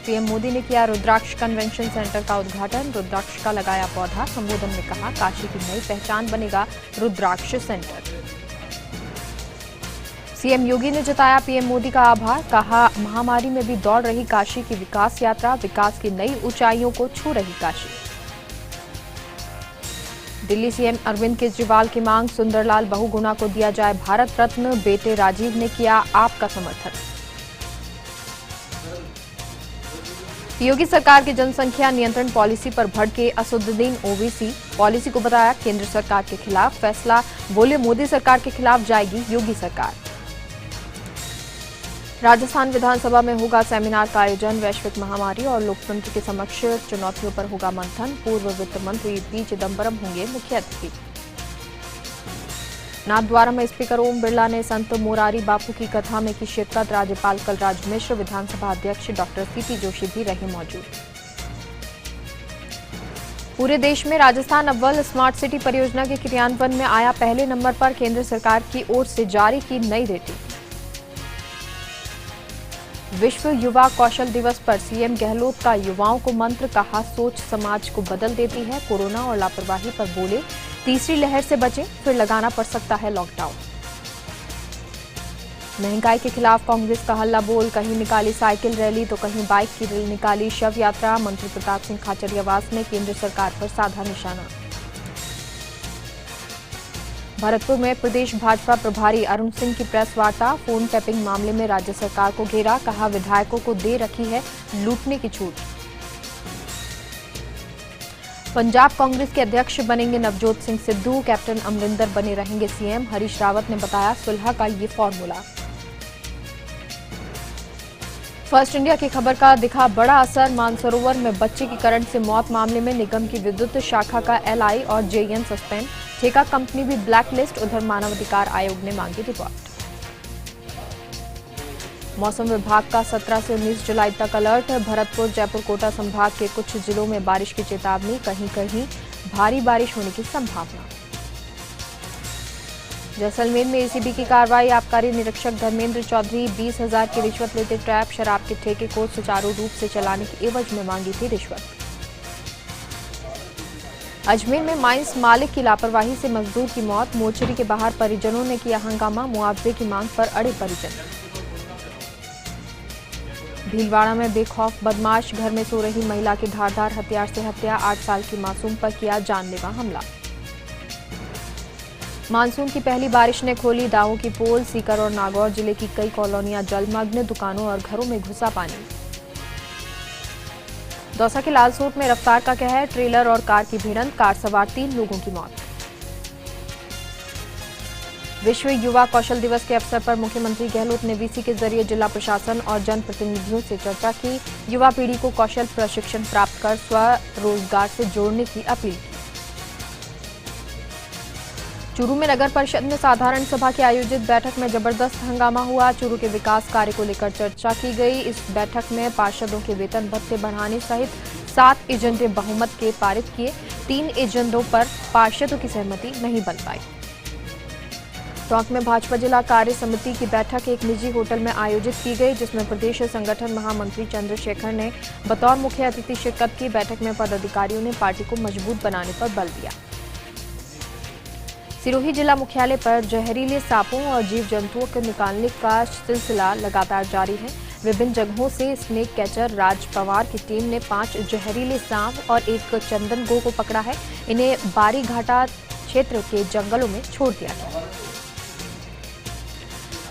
PM Modi ने किया रुद्राक्ष convention centre का उद्घाटन। रुद्राक्ष का लगाया पौधा। संबोधन में कहा, काशी की नई पहचान बनेगा रुद्राक्ष सेंटर। सीएम योगी ने जताया पीएम मोदी का आभार। कहा, महामारी में भी दौड़ रही काशी की विकास यात्रा, विकास की नई ऊंचाइयों को छू रही काशी। दिल्ली सीएम अरविंद केजरीवाल की मांग, सुंदरलाल बहुगुणा को दिया जाए भारत रत्न। बेटे राजीव ने किया आपका समर्थन। योगी सरकार की जनसंख्या नियंत्रण पॉलिसी पर भड़के असदुद्दीन ओवैसी। पॉलिसी को बताया केंद्र सरकार के खिलाफ फैसला। बोले, मोदी सरकार के खिलाफ जाएगी योगी सरकार। राजस्थान विधानसभा में होगा सेमिनार का आयोजन। वैश्विक महामारी और लोकतंत्र के समक्ष चुनौतियों पर होगा मंथन। पूर्व वित्त मंत्री पी चिदंबरम होंगे मुख्य अतिथि। नाथद्वारा में स्पीकर ओम बिरला ने संत मोरारी बापू की कथा में की शिरकत। राज्यपाल कलराज मिश्र, विधानसभा अध्यक्ष डॉक्टर सीपी जोशी भी रहे मौजूद। पूरे देश में राजस्थान अव्वल। स्मार्ट सिटी परियोजना के क्रियान्वयन में आया पहले नंबर पर। केंद्र सरकार की ओर से जारी की नई रेटिंग। विश्व युवा कौशल दिवस पर सीएम गहलोत का युवाओं को मंत्र। कहा, सोच समाज को बदल देती है। कोरोना और लापरवाही पर बोले, तीसरी लहर से बचें, फिर लगाना पड़ सकता है लॉकडाउन। महंगाई के खिलाफ कांग्रेस का हल्ला बोल। कहीं निकाली साइकिल रैली तो कहीं बाइक की निकाली शव यात्रा। मंत्री प्रताप सिंह खाचरियावास ने केंद्र सरकार पर साधा निशाना। भरतपुर में प्रदेश भाजपा प्रभारी अरुण सिंह की प्रेस वार्ता। फोन टैपिंग मामले में राज्य सरकार को घेरा। कहा, विधायकों को दे रखी है लूटने की छूट। पंजाब कांग्रेस के अध्यक्ष बनेंगे नवजोत सिंह सिद्धू। कैप्टन अमरिंदर बने रहेंगे सीएम। हरीश रावत ने बताया सुलह का ये फॉर्मूला। फर्स्ट इंडिया की खबर का दिखा बड़ा असर। मानसरोवर में बच्चे की करंट से मौत मामले में निगम की विद्युत शाखा का एलआई और जेईएन सस्पेंड। ठेका कंपनी भी ब्लैकलिस्ट। उधर मानवाधिकार आयोग ने मांगी रिपोर्ट। मौसम विभाग का 17 से 19 जुलाई तक अलर्ट। भरतपुर, जयपुर, कोटा संभाग के कुछ जिलों में बारिश की चेतावनी। कहीं कहीं भारी बारिश होने की संभावना। जैसलमेर में एसीबी की कार्रवाई। आबकारी निरीक्षक धर्मेंद्र चौधरी 20,000 की रिश्वत लेते ट्रैप। शराब के ठेके को सुचारू रूप से चलाने की एवज में मांगी थी रिश्वत। अजमेर में माइंस मालिक की लापरवाही से मजदूर की मौत। मोर्चरी के बाहर परिजनों ने किया हंगामा। मुआवजे की मांग पर अड़े परिजन। भीलवाड़ा में बेखौफ बदमाश। घर में सो रही महिला की धारदार हथियार से हत्या। 8 साल की मासूम पर किया जानलेवा हमला। मानसून की पहली बारिश ने खोली दावों की पोल। सीकर और नागौर जिले की कई कॉलोनियां जलमग्न। दुकानों और घरों में घुसा पानी। दौसा के लालसोट में रफ्तार का कहर। ट्रेलर और कार की भिड़ंत। कार सवार 3 लोगों की मौत। विश्व युवा कौशल दिवस के अवसर पर मुख्यमंत्री गहलोत ने वीसी के जरिए जिला प्रशासन और जनप्रतिनिधियों से चर्चा की। युवा पीढ़ी को कौशल प्रशिक्षण प्राप्त कर स्वरोजगार से जोड़ने की अपील की। चूरू में नगर परिषद में साधारण सभा की आयोजित बैठक में जबरदस्त हंगामा हुआ। चूरू के विकास कार्य को लेकर चर्चा की गई। इस बैठक में पार्षदों के वेतन भत्ते बढ़ाने सहित 7 एजेंडे बहुमत के पारित किए। 3 एजेंडों पर पार्षदों की सहमति नहीं बन पाई। टोंक में भाजपा जिला कार्य समिति की बैठक एक निजी होटल में आयोजित की गई, जिसमें प्रदेश संगठन महामंत्री चंद्रशेखर ने बतौर मुख्य अतिथि शिरकत की। बैठक में पदाधिकारियों ने पार्टी को मजबूत बनाने पर बल दिया। सिरोही जिला मुख्यालय पर जहरीले सांपों और जीव जंतुओं को निकालने का सिलसिला लगातार जारी है। विभिन्न जगहों से स्नेक कैचर राज पवार की टीम ने 5 जहरीले सांप और 1 चंदन गो को पकड़ा है। इन्हें बारी घाटा क्षेत्र के जंगलों में छोड़ दिया गया।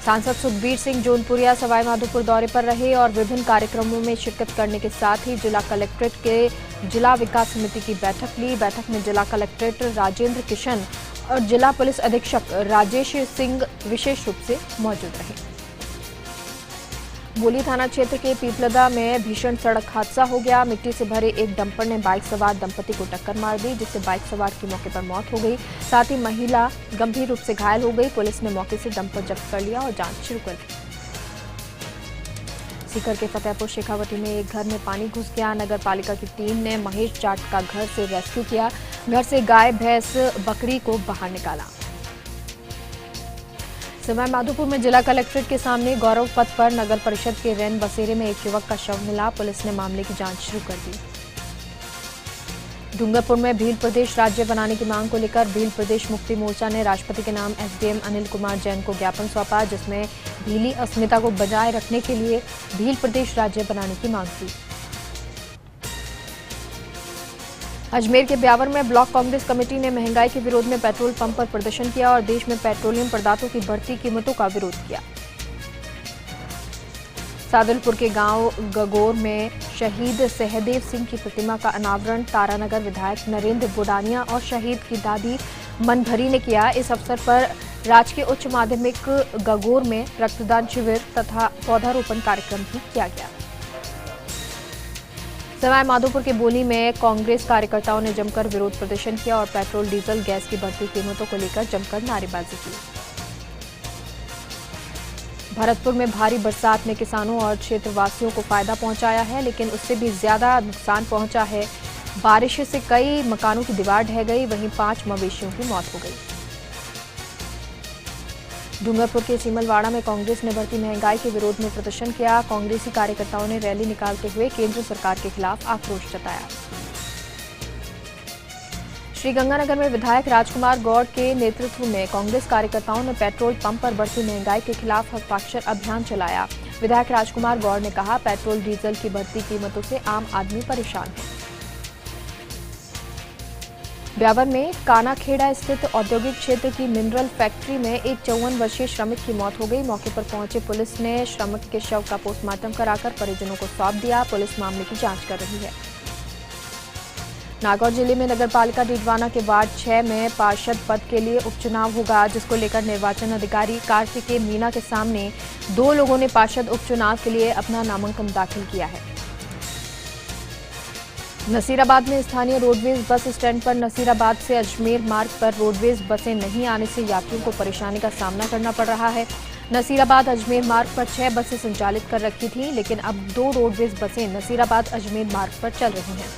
सांसद सुखबीर सिंह जौनपुरिया सवाईमाधोपुर दौरे पर रहे और विभिन्न कार्यक्रमों में शिरकत करने के साथ ही जिला कलेक्ट्रेट के जिला विकास समिति की बैठक ली। बैठक में जिला कलेक्ट्रेट राजेंद्र किशन और जिला पुलिस अधीक्षक राजेश सिंह विशेष रूप से मौजूद रहे। बोली थाना क्षेत्र के पीपलदा में भीषण सड़क हादसा हो गया। मिट्टी से भरे एक डंपर ने बाइक सवार दंपति को टक्कर मार दी, जिससे बाइक सवार की मौके पर मौत हो गई। साथ ही महिला गंभीर रूप से घायल हो गई। पुलिस ने मौके से डंपर जब्त कर लिया और जांच शुरू कर दी। सीकर के फतेहपुर शेखावटी में एक घर में पानी घुस गया। नगर पालिका की टीम ने महेश जाट का घर से रेस्क्यू किया। घर से गाय, भैंस, बकरी को बाहर निकाला। सवाई माधोपुर में जिला कलेक्ट्रेट के सामने गौरव पथ पर नगर परिषद के रैन बसेरे में एक युवक का शव मिला। पुलिस ने मामले की जांच शुरू कर दी। डूंगरपुर में भील प्रदेश राज्य बनाने की मांग को लेकर भील प्रदेश मुक्ति मोर्चा ने राष्ट्रपति के नाम एसडीएम अनिल कुमार जैन को ज्ञापन सौंपा, जिसमें भीली अस्मिता को बजाय रखने के लिए भील प्रदेश राज्य बनाने की मांग की। अजमेर के ब्यावर में ब्लॉक कांग्रेस कमेटी ने महंगाई के विरोध में पेट्रोल पंप पर प्रदर्शन किया और देश में पेट्रोलियम पदार्थों की बढ़ती कीमतों का विरोध किया। सादुलपुर के गांव गगोर में शहीद सहदेव सिंह की प्रतिमा का अनावरण तारानगर विधायक नरेंद्र बुडानिया और शहीद की दादी मनभरी ने किया। इस अवसर पर राजकीय उच्च माध्यमिक गगोर में रक्तदान शिविर तथा पौधारोपण कार्यक्रम भी किया गया। सवाई माधोपुर के बोली में कांग्रेस कार्यकर्ताओं ने जमकर विरोध प्रदर्शन किया और पेट्रोल डीजल गैस की बढ़ती कीमतों को लेकर जमकर नारेबाजी की। भरतपुर में भारी बरसात ने किसानों और क्षेत्रवासियों को फायदा पहुंचाया है, लेकिन उससे भी ज्यादा नुकसान पहुंचा है। बारिश से कई मकानों की दीवार ढह गई, वहीं 5 मवेशियों की मौत हो गई। डूंगरपुर के सीमलवाड़ा में कांग्रेस ने बढ़ती महंगाई के विरोध में प्रदर्शन किया। कांग्रेसी कार्यकर्ताओं ने रैली निकालते हुए केंद्र सरकार के खिलाफ आक्रोश जताया। श्रीगंगानगर में विधायक राजकुमार गौड़ के नेतृत्व में कांग्रेस कार्यकर्ताओं ने पेट्रोल पंप पर बढ़ती महंगाई के खिलाफ हस्ताक्षर अभियान चलाया। विधायक राजकुमार गौड़ ने कहा, पेट्रोल डीजल की बढ़ती कीमतों से आम आदमी परेशान है। ब्यावर में कानाखेड़ा स्थित औद्योगिक क्षेत्र की मिनरल फैक्ट्री में एक 54 वर्षीय श्रमिक की मौत हो गई। मौके पर पहुंचे पुलिस ने श्रमिक के शव का पोस्टमार्टम कराकर परिजनों को सौंप दिया। पुलिस मामले की जांच कर रही है। नागौर जिले में नगरपालिका डीडवाना के वार्ड 6 में पार्षद पद के लिए उपचुनाव होगा, जिसको लेकर निर्वाचन अधिकारी कार्तिकेय मीना के सामने 2 लोगों ने पार्षद उपचुनाव के लिए अपना नामांकन दाखिल किया है। नसीराबाद में स्थानीय रोडवेज बस स्टैंड पर नसीराबाद से अजमेर मार्ग पर रोडवेज बसें नहीं आने से यात्रियों को परेशानी का सामना करना पड़ रहा है। नसीराबाद अजमेर मार्ग पर 6 बसें संचालित कर रखी थी, लेकिन अब 2 रोडवेज बसें नसीराबाद अजमेर मार्ग पर चल रही हैं।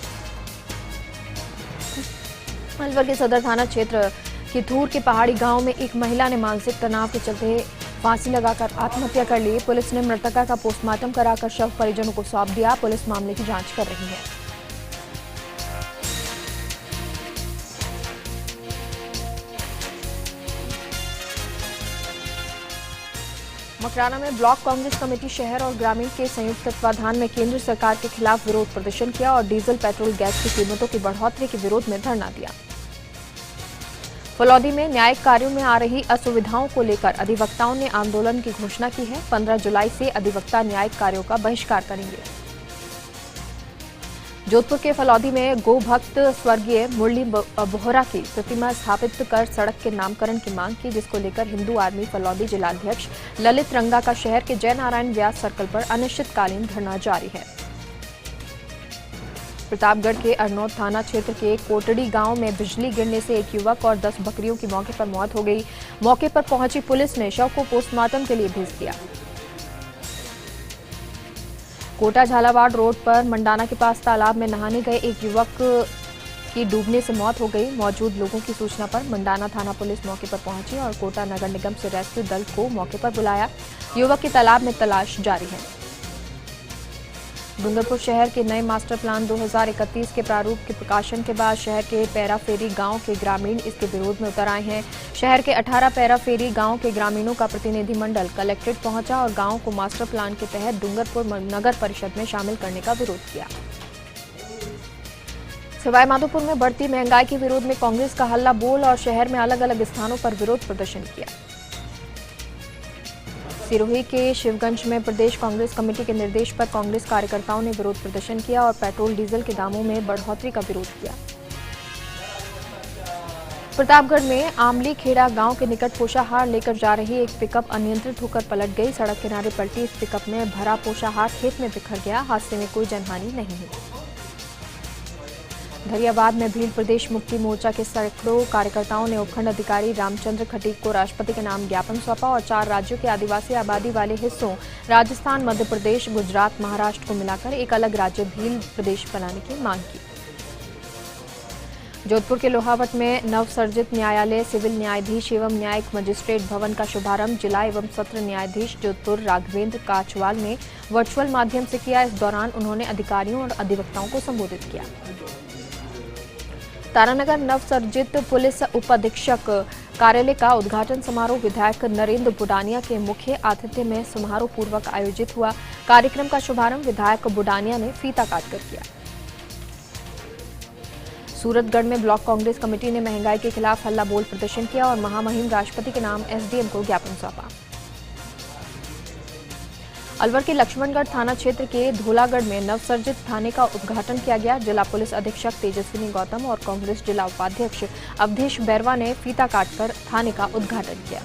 अलवर के सदर थाना क्षेत्र किथूर के पहाड़ी गांव में एक महिला ने मानसिक तनाव के चलते फांसी लगाकर आत्महत्या कर ली। पुलिस ने मृतका का पोस्टमार्टम कराकर शव परिजनों को सौंप दिया। पुलिस मामले की जांच कर रही है। मकराना में ब्लॉक कांग्रेस कमेटी शहर और ग्रामीण के संयुक्त तत्वाधान में केंद्र सरकार के खिलाफ विरोध प्रदर्शन किया और डीजल पेट्रोल गैस की कीमतों की बढ़ोतरी के विरोध में धरना दिया। फलौदी में न्यायिक कार्यों में आ रही असुविधाओं को लेकर अधिवक्ताओं ने आंदोलन की घोषणा की है। 15 जुलाई से अधिवक्ता न्यायिक कार्यों का बहिष्कार करेंगे। जोधपुर के फलौदी में गो भक्त स्वर्गीय मुरली बोहरा की प्रतिमा स्थापित कर सड़क के नामकरण की मांग की, जिसको लेकर हिंदू आर्मी फलौदी जिलाध्यक्ष ललित रंगा का शहर के जय नारायण व्यास सर्कल पर अनिश्चितकालीन धरना जारी है। प्रतापगढ़ के अरनौद थाना क्षेत्र के कोटड़ी गांव में बिजली गिरने से एक युवक और 10 बकरियों की मौके पर मौत हो गई। मौके पर पहुंची पुलिस ने शव को पोस्टमार्टम के लिए भेज दिया। कोटा झालावाड़ रोड पर मंडाना के पास तालाब में नहाने गए एक युवक की डूबने से मौत हो गई। मौजूद लोगों की सूचना पर मंडाना थाना पुलिस मौके पर पहुंची और कोटा नगर निगम से रेस्क्यू दल को मौके पर बुलाया। युवक की तालाब में तलाश जारी है। डूंगरपुर शहर के नए मास्टर प्लान 2031 के प्रारूप के प्रकाशन के बाद शहर के पैराफेरी गांव के ग्रामीण इसके विरोध में उतर आए हैं। शहर के 18 पैराफेरी गांव के ग्रामीणों का प्रतिनिधिमंडल कलेक्ट्रेट पहुंचा और गांव को मास्टर प्लान के तहत डूंगरपुर नगर परिषद में शामिल करने का विरोध किया। सवाई माधोपुर में बढ़ती महंगाई के विरोध में कांग्रेस का हल्ला बोल और शहर में अलग अलग स्थानों पर विरोध प्रदर्शन किया। सिरोही के शिवगंज में प्रदेश कांग्रेस कमेटी के निर्देश पर कांग्रेस कार्यकर्ताओं ने विरोध प्रदर्शन किया और पेट्रोल डीजल के दामों में बढ़ोतरी का विरोध किया। प्रतापगढ़ में आमली खेड़ा गांव के निकट पोषाहार लेकर जा रही एक पिकअप अनियंत्रित होकर पलट गई। सड़क किनारे पलटी इस पिकअप में भरा पोषाहार खेत में बिखर गया। हादसे में कोई जनहानि नहीं हुई। धरियाबाद में भील प्रदेश मुक्ति मोर्चा के सैकड़ों कार्यकर्ताओं ने उपखंड अधिकारी रामचंद्र खटीक को राष्ट्रपति के नाम ज्ञापन सौंपा और 4 राज्यों के आदिवासी आबादी वाले हिस्सों राजस्थान, मध्य प्रदेश, गुजरात, महाराष्ट्र को मिलाकर एक अलग राज्य भील प्रदेश बनाने की मांग की। जोधपुर के लोहावट में नवसर्जित न्यायालय सिविल न्यायाधीश एवं न्यायिक मजिस्ट्रेट भवन का शुभारंभ जिला एवं सत्र न्यायाधीश जोधपुर राघवेंद्र काचवाल ने वर्चुअल माध्यम से किया। इस दौरान उन्होंने अधिकारियों और अधिवक्ताओं को संबोधित किया। तारानगर नवसर्जित पुलिस उपाधीक्षक कार्यालय का उद्घाटन समारोह विधायक नरेंद्र बुडानिया के मुख्य आतिथ्य में समारोह पूर्वक आयोजित हुआ। कार्यक्रम का शुभारंभ विधायक बुडानिया ने फीता काटकर किया। सूरतगढ़ में ब्लॉक कांग्रेस कमेटी ने महंगाई के खिलाफ हल्ला बोल प्रदर्शन किया और महामहिम राष्ट्रपति के नाम एसडीएम को ज्ञापन सौंपा। अलवर के लक्ष्मणगढ़ थाना क्षेत्र के धोलागढ़ में नवसर्जित थाने का उद्घाटन किया गया। जिला पुलिस अधीक्षक तेजस्विनी गौतम और कांग्रेस जिला उपाध्यक्ष अवधेश बैरवा ने फीता काटकर थाने का उद्घाटन किया।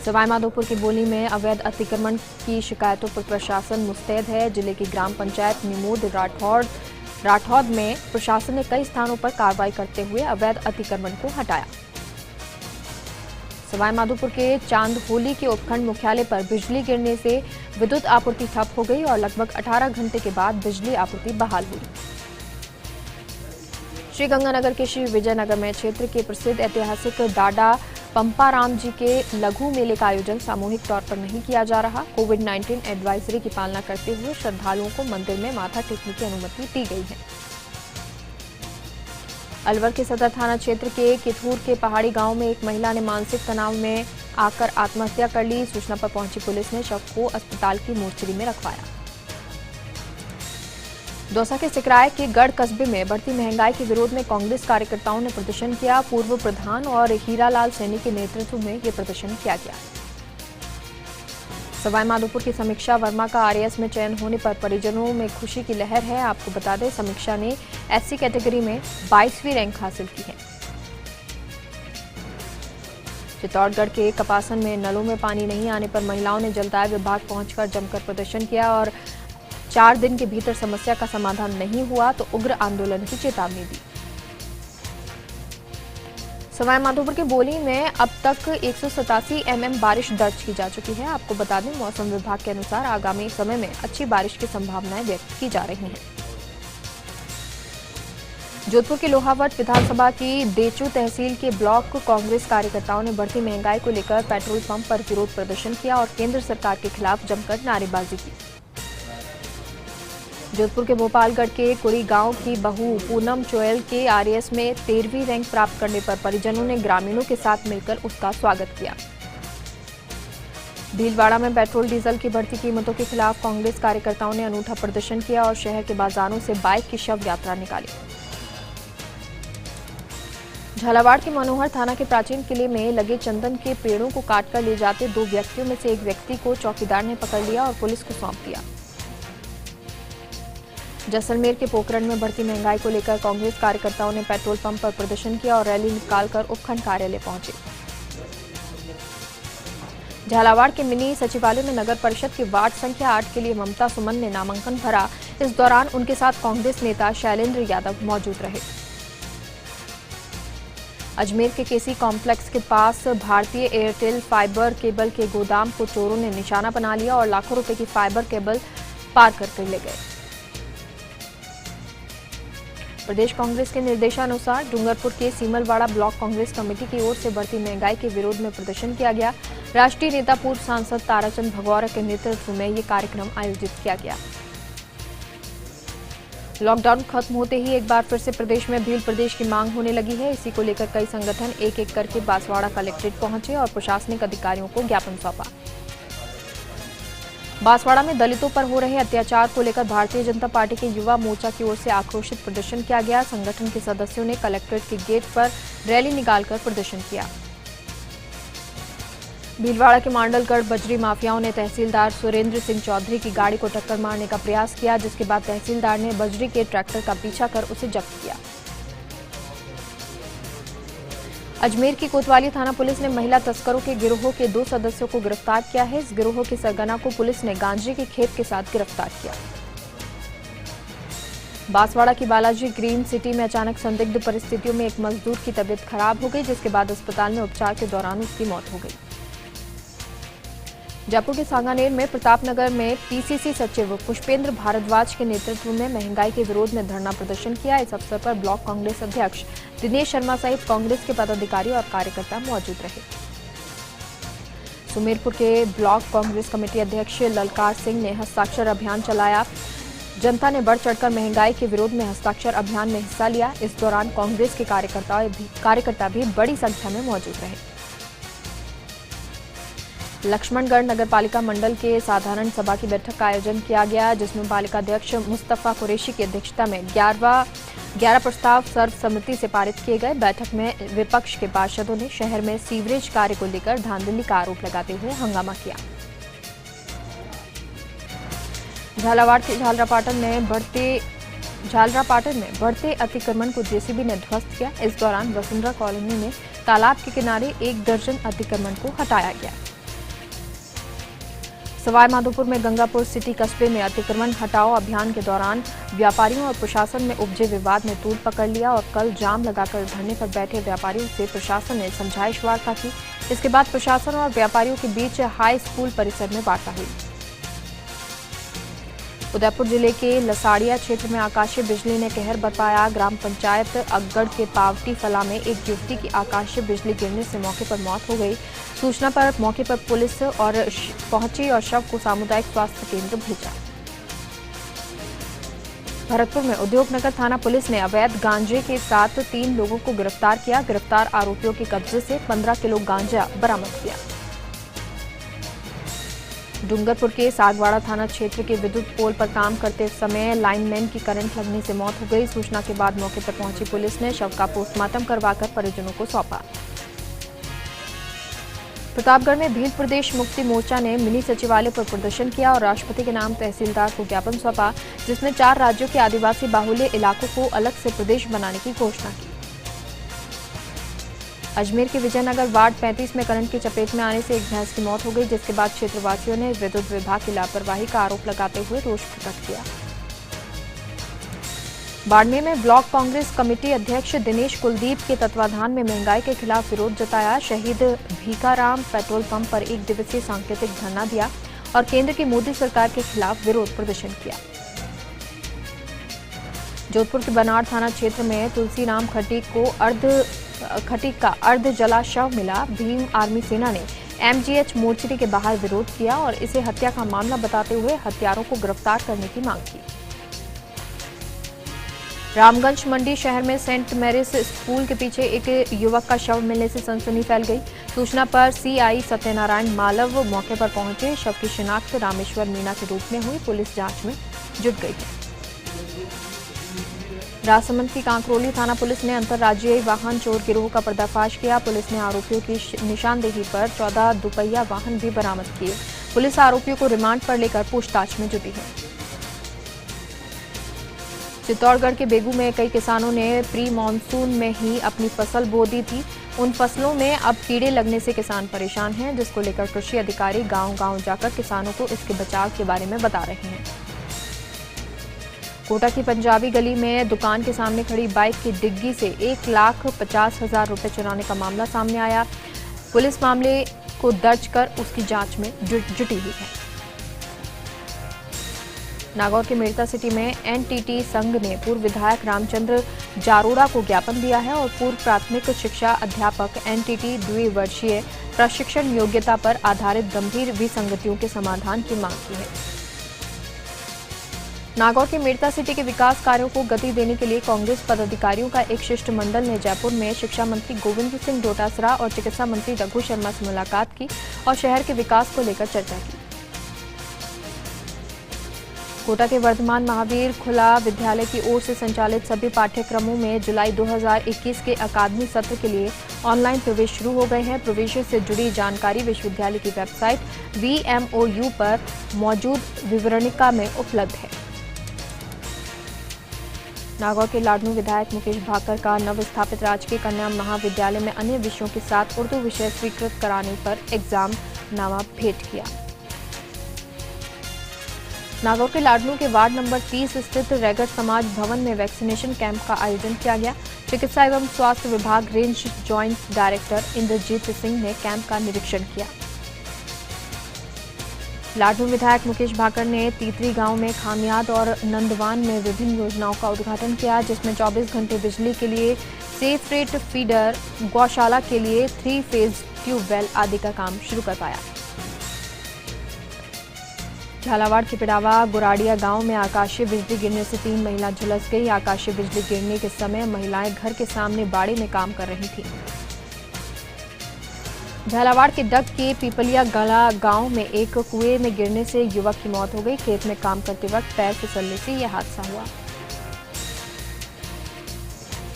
सवाईमाधोपुर की बोली में अवैध अतिक्रमण की शिकायतों पर प्रशासन मुस्तैद है। जिले की ग्राम पंचायत निमोद राठौद में प्रशासन ने कई स्थानों पर कार्रवाई करते हुए अवैध अतिक्रमण को हटाया। सवाईमाधोपुर के चांदहोली के उपखंड मुख्यालय पर बिजली गिरने से विद्युत आपूर्ति ठप हो गई और लगभग 18 घंटे के बाद बिजली आपूर्ति बहाल हुई। श्रीगंगानगर के श्री विजयनगर में क्षेत्र के प्रसिद्ध ऐतिहासिक डाडा पंपाराम जी के लघु मेले का आयोजन सामूहिक तौर पर नहीं किया जा रहा। कोविड-19 एडवाइजरी की पालना करते हुए श्रद्धालुओं को मंदिर में माथा टेकने की अनुमति दी गई है। अलवर के सदर थाना क्षेत्र के किथूर के पहाड़ी गांव में एक महिला ने मानसिक तनाव में आकर आत्महत्या कर ली। सूचना पर पहुंची पुलिस ने शव को अस्पताल की मोर्चरी में रखवाया। दौसा के सिकराय के गढ़ कस्बे में बढ़ती महंगाई के विरोध में कांग्रेस कार्यकर्ताओं ने प्रदर्शन किया। पूर्व प्रधान और हीरालाल सैनी के नेतृत्व में ये प्रदर्शन किया गया। सवाईमाधोपुर की समीक्षा वर्मा का आरएएस में चयन होने पर परिजनों में खुशी की लहर है। आपको बता दें, समीक्षा ने एससी कैटेगरी में 22वीं रैंक हासिल की है। चित्तौड़गढ़ के कपासन में नलों में पानी नहीं आने पर महिलाओं ने जलदाय विभाग पहुंचकर जमकर प्रदर्शन किया और 4 दिन के भीतर समस्या का समाधान नहीं हुआ तो उग्र आंदोलन की चेतावनी दी। सवाईमाधोपुर के बोली में अब तक 187 mm बारिश दर्ज की जा चुकी है। आपको बता दें, मौसम विभाग के अनुसार आगामी समय में अच्छी बारिश की संभावनाएं व्यक्त की जा रही हैं। जोधपुर के लोहावट विधानसभा की देचू तहसील के ब्लॉक कांग्रेस कार्यकर्ताओं ने बढ़ती महंगाई को लेकर पेट्रोल पंप पर विरोध प्रदर्शन किया और केंद्र सरकार के खिलाफ जमकर नारेबाजी की। जोधपुर के भोपालगढ़ के कुड़ी गांव की बहू पूनम चोयल के आरएएस में 13वीं रैंक प्राप्त करने पर परिजनों ने ग्रामीणों के साथ मिलकर उसका स्वागत किया। भीलवाड़ा में पेट्रोल डीजल की बढ़ती कीमतों के खिलाफ कांग्रेस कार्यकर्ताओं ने अनूठा प्रदर्शन किया और शहर के बाजारों से बाइक की शव यात्रा निकाली। झालावाड़ के मनोहर थाना के प्राचीन किले में लगे चंदन के पेड़ों को काटकर ले जाते 2 व्यक्तियों में से एक व्यक्ति को चौकीदार ने पकड़ लिया और पुलिस को सौंप दिया। जैसलमेर के पोखरण में बढ़ती महंगाई को लेकर कांग्रेस कार्यकर्ताओं ने पेट्रोल पंप पर प्रदर्शन किया और रैली निकालकर उपखंड कार्यालय पहुंचे। झालावाड़ के मिनी सचिवालय में नगर परिषद की वार्ड संख्या 8 के लिए ममता सुमन ने नामांकन भरा। इस दौरान उनके साथ कांग्रेस नेता शैलेंद्र यादव मौजूद रहे। अजमेर के केसी कॉम्प्लेक्स के पास भारतीय एयरटेल फाइबर केबल के गोदाम को चोरों ने निशाना बना लिया और लाखों रुपए की फाइबर केबल पार करके ले गए। प्रदेश कांग्रेस के निर्देशानुसार डूंगरपुर के सीमलवाड़ा ब्लॉक कांग्रेस कमेटी की ओर से बढ़ती महंगाई के विरोध में प्रदर्शन किया गया। राष्ट्रीय नेता पूर्व सांसद ताराचंद भगौरा के नेतृत्व में ये कार्यक्रम आयोजित किया गया। लॉकडाउन खत्म होते ही एक बार फिर से प्रदेश में भील प्रदेश की मांग होने लगी है। इसी को लेकर कई संगठन एक-एक करके बांसवाड़ा कलेक्ट्रेट पहुंचे और प्रशासनिक अधिकारियों को ज्ञापन सौंपा। बांसवाड़ा में दलितों पर हो रहे अत्याचार को लेकर भारतीय जनता पार्टी के युवा मोर्चा की ओर से आक्रोशित प्रदर्शन किया गया। संगठन के सदस्यों ने कलेक्ट्रेट के गेट पर रैली निकालकर प्रदर्शन किया। भीलवाड़ा के मांडलगढ़ बजरी माफियाओं ने तहसीलदार सुरेंद्र सिंह चौधरी की गाड़ी को टक्कर मारने का प्रयास किया, जिसके बाद तहसीलदार ने बजरी के ट्रैक्टर का पीछा कर उसे जब्त किया। अजमेर की कोतवाली थाना पुलिस ने महिला तस्करों के गिरोह के 2 सदस्यों को गिरफ्तार किया है। इस गिरोह के सरगना को पुलिस ने गांजे के खेत के साथ गिरफ्तार किया। बांसवाड़ा की बालाजी ग्रीन सिटी में अचानक संदिग्ध परिस्थितियों में एक मजदूर की तबीयत खराब हो गई, जिसके बाद अस्पताल में उपचार के दौरान उसकी मौत हो गई। जयपुर के सांगानेर में प्रतापनगर में पीसीसी सचिव पुष्पेंद्र भारद्वाज के नेतृत्व में महंगाई के विरोध में धरना प्रदर्शन किया। इस अवसर पर ब्लॉक कांग्रेस अध्यक्ष दिनेश शर्मा सहित कांग्रेस के पदाधिकारी और कार्यकर्ता मौजूद रहे। सुमेरपुर के ब्लॉक कांग्रेस कमेटी अध्यक्ष ललकार सिंह ने हस्ताक्षर अभियान चलाया। जनता ने बढ़ चढ़कर महंगाई के विरोध में हस्ताक्षर अभियान में हिस्सा लिया। इस दौरान कांग्रेस के कार्यकर्ता भी बड़ी संख्या में मौजूद रहे। लक्ष्मणगढ़ नगरपालिका मंडल के साधारण सभा की बैठक का आयोजन किया गया, जिसमें पालिका अध्यक्ष मुस्तफा कुरैशी की अध्यक्षता में 11 प्रस्ताव सर्वसम्मति से पारित किए गए। बैठक में विपक्ष के पार्षदों ने शहर में सीवरेज कार्य को लेकर धांधली का आरोप लगाते हुए हंगामा किया। झालावाड़ के झालरापाटन में बढ़ते अतिक्रमण को जेसीबी ने ध्वस्त किया। इस दौरान वसुंधरा कॉलोनी में तालाब के किनारे 1 दर्जन अतिक्रमण को हटाया गया। सवाई माधोपुर में गंगापुर सिटी कस्बे में अतिक्रमण हटाओ अभियान के दौरान व्यापारियों और प्रशासन में उपजे विवाद ने तूल पकड़ लिया और कल जाम लगाकर धरने पर बैठे व्यापारियों से प्रशासन ने समझाइश वार्ता की। इसके बाद प्रशासन और व्यापारियों के बीच हाई स्कूल परिसर में वार्ता हुई। उदयपुर जिले के लसाड़िया क्षेत्र में आकाशीय बिजली ने कहर बरपाया। ग्राम पंचायत अगगढ़ के पावटी फला में एक युवती की आकाशीय बिजली गिरने से मौके पर मौत हो गई। सूचना पर मौके पर पुलिस पहुंची और शव को सामुदायिक स्वास्थ्य केंद्र भेजा। भरतपुर में उद्योगनगर थाना पुलिस ने अवैध गांजे के साथ 3 लोगों को गिरफ्तार किया। गिरफ्तार आरोपियों के कब्जे से 15 किलो गांजा बरामद किया। डूंगरपुर के सागवाड़ा थाना क्षेत्र के विद्युत पोल पर काम करते समय लाइनमैन की करंट लगने से मौत हो गई। सूचना के बाद मौके पर पहुंची पुलिस ने शव का पोस्टमार्टम करवाकर परिजनों को सौंपा। प्रतापगढ़ में भील प्रदेश मुक्ति मोर्चा ने मिनी सचिवालय पर प्रदर्शन किया और राष्ट्रपति के नाम तहसीलदार को ज्ञापन सौंपा, जिसमें 4 राज्यों के आदिवासी बाहुल्य इलाकों को अलग से प्रदेश बनाने की घोषणा की। अजमेर के विजयनगर वार्ड 35 में करंट की चपेट में आने से एक भैंस की मौत हो गई, जिसके बाद क्षेत्रवासियों ने विद्युत विभाग की लापरवाही का आरोप लगाते हुए रोष प्रकट किया। बाड़मेर में ब्लॉक कांग्रेस कमेटी अध्यक्ष दिनेश कुलदीप के तत्वाधान में महंगाई के खिलाफ विरोध जताया। शहीद भीखाराम पेट्रोल पंप पर 1 दिवसीय सांकेतिक धरना दिया और केंद्र की मोदी सरकार के खिलाफ विरोध प्रदर्शन किया। जोधपुर के बनाड़ थाना क्षेत्र में तुलसीराम खटीक का अर्ध जला शव मिला। भीम आर्मी सेना ने एमजीएच मोर्चरी के बाहर विरोध किया और इसे हत्या का मामला बताते हुए हत्यारों को गिरफ्तार करने की मांग की। रामगंज मंडी शहर में सेंट मैरिस स्कूल के पीछे एक युवक का शव मिलने से सनसनी फैल गई। सूचना पर सीआई सत्यनारायण मालव मौके पर पहुंचे। शव की शिनाख्त रामेश्वर मीणा के रूप में हुई। पुलिस जांच में जुट गई है। राजसमंद की कांकरोली थाना पुलिस ने अंतर्राज्यीय वाहन चोर गिरोह का पर्दाफाश किया। पुलिस ने आरोपियों की निशानदेही पर 14 दुपहिया वाहन भी बरामद किए। पुलिस आरोपियों को रिमांड पर लेकर पूछताछ में जुटी है। चित्तौड़गढ़ के बेगू में कई किसानों ने प्री मानसून में ही अपनी फसल बो दी थी। उन फसलों में अब कीड़े लगने से किसान परेशान हैं, जिसको लेकर कृषि अधिकारी गांव-गांव जाकर किसानों को इसके बचाव के बारे में बता रहे हैं। कोटा की पंजाबी गली में दुकान के सामने खड़ी बाइक की डिग्गी से 1,50,000 रुपए चुराने का मामला सामने आया। पुलिस मामले को दर्ज कर उसकी जांच में जुटी हुई है। नागौर के मेड़ता सिटी में एनटीटी संघ ने पूर्व विधायक रामचंद्र जारोड़ा को ज्ञापन दिया है और पूर्व प्राथमिक शिक्षा अध्यापक एनटीटी द्विवर्षीय प्रशिक्षण योग्यता पर आधारित गंभीर विसंगतियों के समाधान की मांग की है। नागौर के मेड़ता सिटी के विकास कार्यों को गति देने के लिए कांग्रेस पदाधिकारियों का एक शिष्टमंडल ने जयपुर में शिक्षा मंत्री गोविंद सिंह डोटासरा और चिकित्सा मंत्री रघु शर्मा से मुलाकात की और शहर के विकास को लेकर चर्चा की। कोटा के वर्धमान महावीर खुला विद्यालय की ओर से संचालित सभी पाठ्यक्रमों में जुलाई 2021 के अकादमी सत्र के लिए ऑनलाइन प्रवेश शुरू हो गए हैं। प्रवेश से जुड़ी जानकारी विश्वविद्यालय की वेबसाइट VMOU पर मौजूद विवरणिका में उपलब्ध है। नागौर के लाडनू विधायक मुकेश भाकर का नवस्थापित राजकीय कन्या महाविद्यालय में अन्य विषयों के साथ उर्दू विषय स्वीकृत कराने पर एग्जाम नामा भेंट किया। नागौर के लाडनू के वार्ड नंबर 30 स्थित रैगर समाज भवन में वैक्सीनेशन कैंप का आयोजन किया गया। चिकित्सा एवं स्वास्थ्य विभाग range joint director Inderjeet Singh ने कैंप का निरीक्षण किया। लाडनू विधायक मुकेश भाकर ने तीतरी गांव में खामियाद और नंदवान में विभिन्न योजनाओं का उद्घाटन किया, जिसमें 24 घंटे बिजली के लिए सेफ रेट फीडर, गौशाला के लिए 3 फेज ट्यूबवेल आदि का काम शुरू कर पाया। झालावाड़ के पिड़ावा गुराड़िया गांव में आकाशीय बिजली गिरने से 3 महिला झुलस गई। आकाशीय बिजली गिरने के समय महिलाएं घर के सामने बाड़ी में काम कर रही थीं। झालावाड़ के डग के पीपलिया गला गांव में एक कुएं में गिरने से युवक की मौत हो गई। खेत में काम करते वक्त पैर फिसलने से यह हादसा हुआ।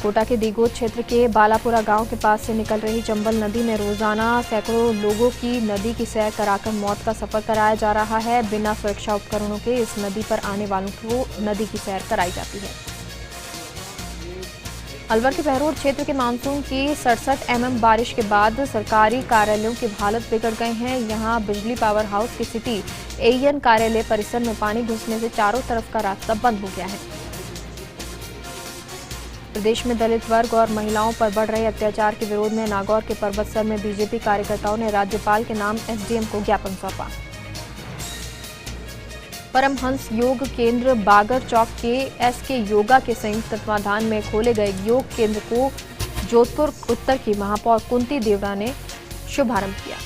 कोटा के दीगोत क्षेत्र के बालापुरा गांव के पास से निकल रही चंबल नदी में रोजाना सैकड़ों लोगों की नदी की सैर कराकर मौत का सफर कराया जा रहा है। बिना सुरक्षा उपकरणों के इस नदी पर आने वालों को नदी की सैर कराई जाती है। अलवर के बहरोड क्षेत्र के मानसून की 67 mm बारिश के बाद सरकारी कार्यालयों की हालत बिगड़ गए हैं। यहां बिजली पावर हाउस के सिटी एईएन कार्यालय परिसर में पानी घुसने से चारों तरफ का रास्ता बंद हो गया है। प्रदेश में दलित वर्ग और महिलाओं पर बढ़ रहे अत्याचार के विरोध में नागौर के पर्वतसर में बीजेपी कार्यकर्ताओं ने राज्यपाल के नाम एसडीएम को ज्ञापन सौंपा। परमहंस योग केंद्र बागर चौक के एसके योगा के संयुक्त तत्वाधान में खोले गए योग केंद्र को जोधपुर उत्तर की महापौर कुंती देवड़ा ने शुभारंभ किया।